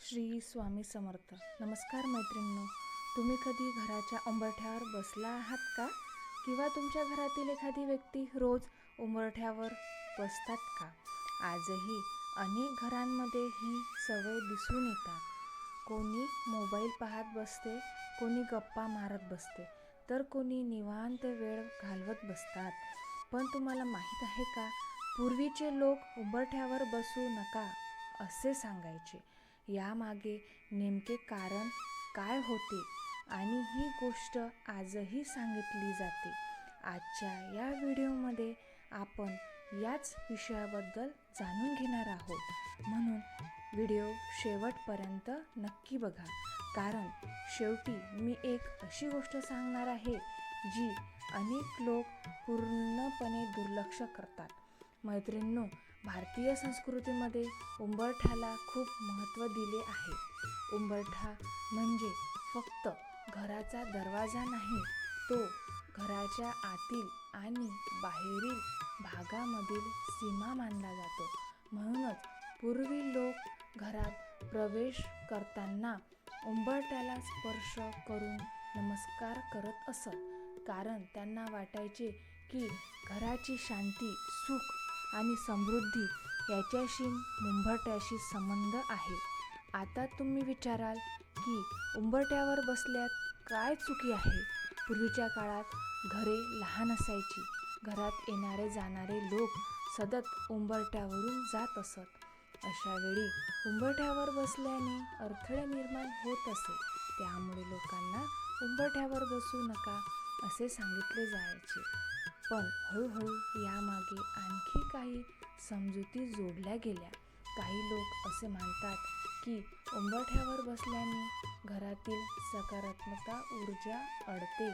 श्री स्वामी समर्थ. नमस्कार मैत्रिणींनो, तुम्ही कधी घराच्या उंबरठ्यावर बसला आहात का? किंवा तुमच्या घरातील एखादी व्यक्ती रोज उंबरठ्यावर बसतात का? आजही अनेक घरांमध्ये ही सवय दिसून येतात. कोणी मोबाईल पाहत बसते, कोणी गप्पा मारत बसते, तर कोणी निवांत वेळ घालवत बसतात. पण तुम्हाला माहीत आहे का, पूर्वीचे लोक उंबरठ्यावर बसू नका असे सांगायचे. यामागे नेमके कारण काय होते आणि ही गोष्ट आजही सांगितली जाते. आजच्या या व्हिडिओमध्ये आपण याच विषयाबद्दल जाणून घेणार आहोत. म्हणून व्हिडिओ शेवटपर्यंत नक्की बघा, कारण शेवटी मी एक अशी गोष्ट सांगणार आहे जी अनेक लोक पूर्णपणे दुर्लक्ष करतात. मैत्रिणींनो, भारतीय संस्कृतीमध्ये उंबरठ्याला खूप महत्त्व दिले आहे. उंबरठा म्हणजे फक्त घराचा दरवाजा नाही, तो घराच्या आतील आणि बाहेरील भागामधील सीमा मानला जातो. म्हणूनच पूर्वी लोक घरात प्रवेश करताना उंबरठ्याला स्पर्श करून नमस्कार करत असत, कारण त्यांना वाटायचे की घराची शांती, सुख आणि समृद्धी याच्याशी उंबरठ्याशी संबंध आहे. आता तुम्ही विचाराल की उंबरठ्यावर बसल्यात काय चुकी आहे? पूर्वीच्या काळात घरे लहान असायची. घरात येणारे जाणारे लोक सतत उंबरठ्यावरून जात असत. अशा वेळी उंबरठ्यावर बसल्याने अडथळे निर्माण होत असे. त्यामुळे लोकांना उंबरठ्यावर बसू नका असे सांगितले जायचे. पण हळूहळू यामागे आणखी काही समजुती जोडल्या गेल्या. काही लोक असे मानतात की उंबरठ्यावर बसल्याने घरातील सकारात्मक ऊर्जा अडते,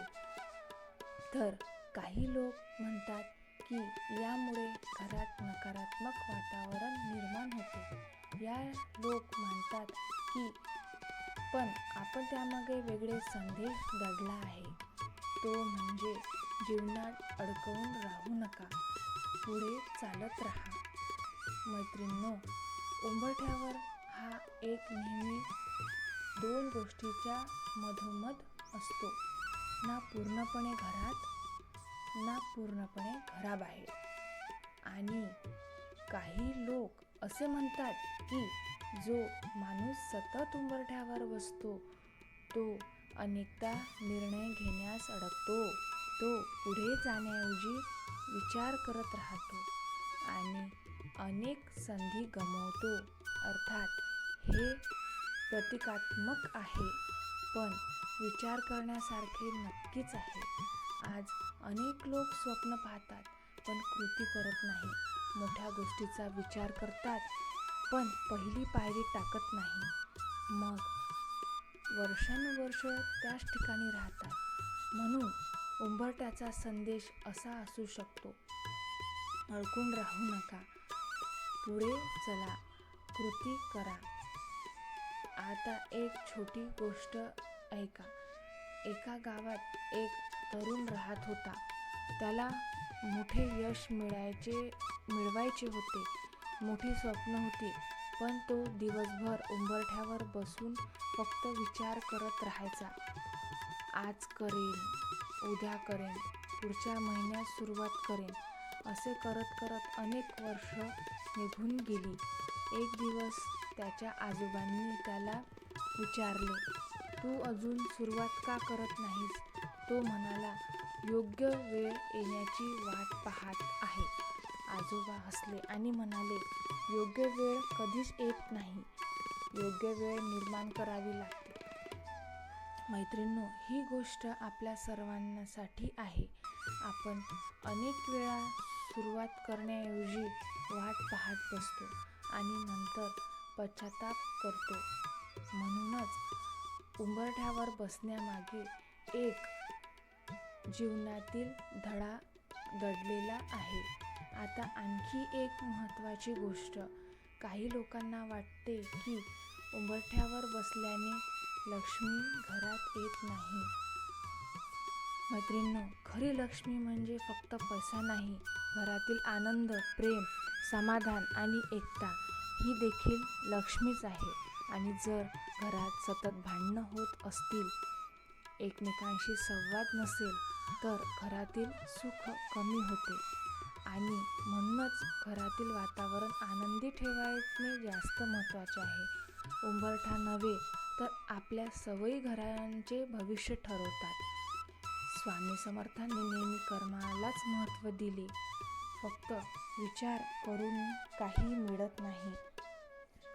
तर काही लोक म्हणतात की यामुळे घरात नकारात्मक वातावरण निर्माण होते. या लोक मानतात की पण आपण त्यामागे वेगळे संदेश दडला आहे. तो म्हणजे जीवनात अडकवून राहू नका, पुढे चालत राहा. मैत्रिणींनो, उंबरठ्यावर हा एक नेहमी दोन गोष्टीच्या मधोमध असतो, ना पूर्णपणे घरात, ना पूर्णपणे घराबाहेर. आणि काही लोक असे म्हणतात की जो माणूस सतत उंबरठ्यावर बसतो तो अनेकदा निर्णय घेण्यास अडकतो. तो पुढे जाण्याऐवजी विचार करत राहतो आणि अनेक संधी गमावतो. अर्थात हे प्रतिकात्मक आहे, पण विचार करण्यासारखे नक्कीच आहे. आज अनेक लोक स्वप्न पाहतात पण कृती करत नाही. मोठ्या गोष्टीचा विचार करतात पण पहिली पायरी टाकत नाही. मग वर्षानुवर्ष त्याच ठिकाणी राहतात. म्हणून उंबरठ्याचा संदेश असा असू शकतो: अडकून राहू नका, पुढे चला, कृती करा. आता एक छोटी गोष्ट ऐका. एका गावात एक तरुण राहत होता. त्याला मोठे यश मिळवायचे होते, मोठी स्वप्न होती, पण तो दिवसभर उंबरठ्यावर बसून फक्त विचार करत राहायचा. आज करेन, उद्या करेन, पुढच्या महिन्यात सुरुवात करेन, असे करत करत अनेक वर्ष निघून गेली. एक दिवस त्याच्या आजोबांनी त्याला विचारले, तू अजून सुरुवात का करत नाहीस? तो म्हणाला, योग्य वेळ येण्याची वाट पाहत आहे. आजोबा हसले आणि म्हणाले, योग्य वेळ कधीच येत नाही, योग्य वेळ निर्माण करावी लागते. मैत्रिणींनो, ही गोष्ट आपल्या सर्वांसाठी आहे. आपण अनेक वेळा सुरुवात करण्याऐवजी वाट पाहत बसतो आणि नंतर पश्चाताप करतो. म्हणूनच उंबरठ्यावर बसण्यामागे एक जीवनातील धडा दडलेला आहे. आता आणखी एक महत्त्वाची गोष्ट. काही लोकांना वाटते की उंबरठ्यावर बसल्याने लक्ष्मी घरात येत नाही. मैत्रिणींनो, खरी लक्ष्मी म्हणजे फक्त पैसा नाही. घरातील आनंद, प्रेम, समाधान आणि एकता ही देखील लक्ष्मीच आहे. आणि जर घरात सतत भांडणं होत असतील, एकमेकांशी संवाद नसेल, तर घरातील सुख कमी होते आणि म्हणूनच घरातील वातावरण आनंदी ठेवणे जास्त महत्त्वाचे आहे. उंबरठा नव्हे तर आपल्या सवयी घरांचे भविष्य ठरवतात. स्वामी समर्थांनी नेहमी कर्मालाच महत्त्व दिले. फक्त विचार करून काही मिळत नाही,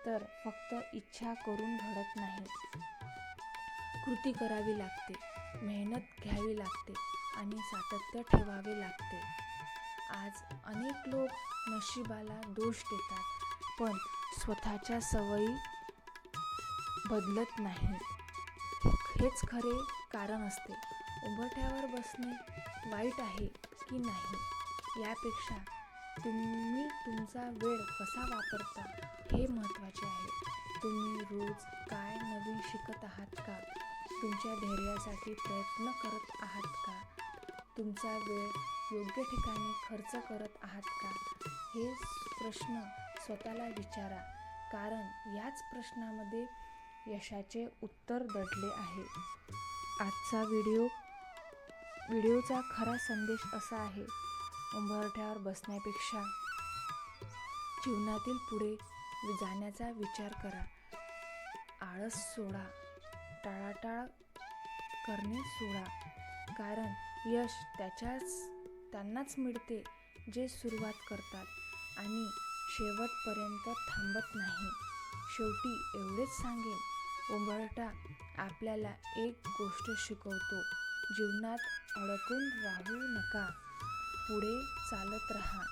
तर फक्त इच्छा करून घडत नाही. कृती करावी लागते, मेहनत घ्यावी लागते आणि सातत्य ठेवावे लागते. आज अनेक लोक नशिबाला दोष देतात, पण स्वतःच्या सवयी बदलत नाही. हेच खरे कारण असते. उंबरठ्यावर बसणे वाईट आहे की नाही, यापेक्षा तुम्ही तुमचा वेळ कसा वापरता हे महत्त्वाचे आहे. तुम्ही रोज काय नवीन शिकत आहात का? तुमच्या धैर्यासाठी प्रयत्न करत आहात का? तुमचा वेळ योग्य ठिकाणी खर्च करत आहात का? हे प्रश्न स्वतःला विचारा, कारण याच प्रश्नामध्ये यशाचे उत्तर दडले आहे. आजचा व्हिडिओचा खरा संदेश असा आहे: उंबरठ्यावर बसण्यापेक्षा जीवनातील पुढे जाण्याचा विचार करा. आळस सोडा, टाळाटाळ करणे सोडा, कारण यश त्यांनाच मिळते जे सुरुवात करतात आणि शेवटपर्यंत थांबत नाही. शेवटी एवढेच सांगेन, उंबरठा आपल्याला एक गोष्ट शिकवतो: जीवनात अडकून राहू नका, पुढे चालत राहा,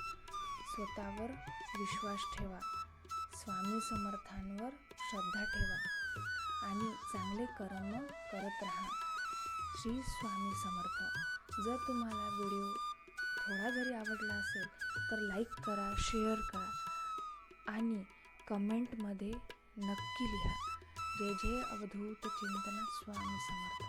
स्वतःवर विश्वास ठेवा, स्वामी समर्थांवर श्रद्धा ठेवा आणि चांगले कर्म करत राहा. श्री स्वामी समर्थ. जर तुम्हाला व्हिडिओ थोडा जरी आवडला असेल तर लाईक करा, शेअर करा आणि कमेंटमध्ये नक्की लिहा. जय जय अवधूत चिंतन स्वामी समर्थ.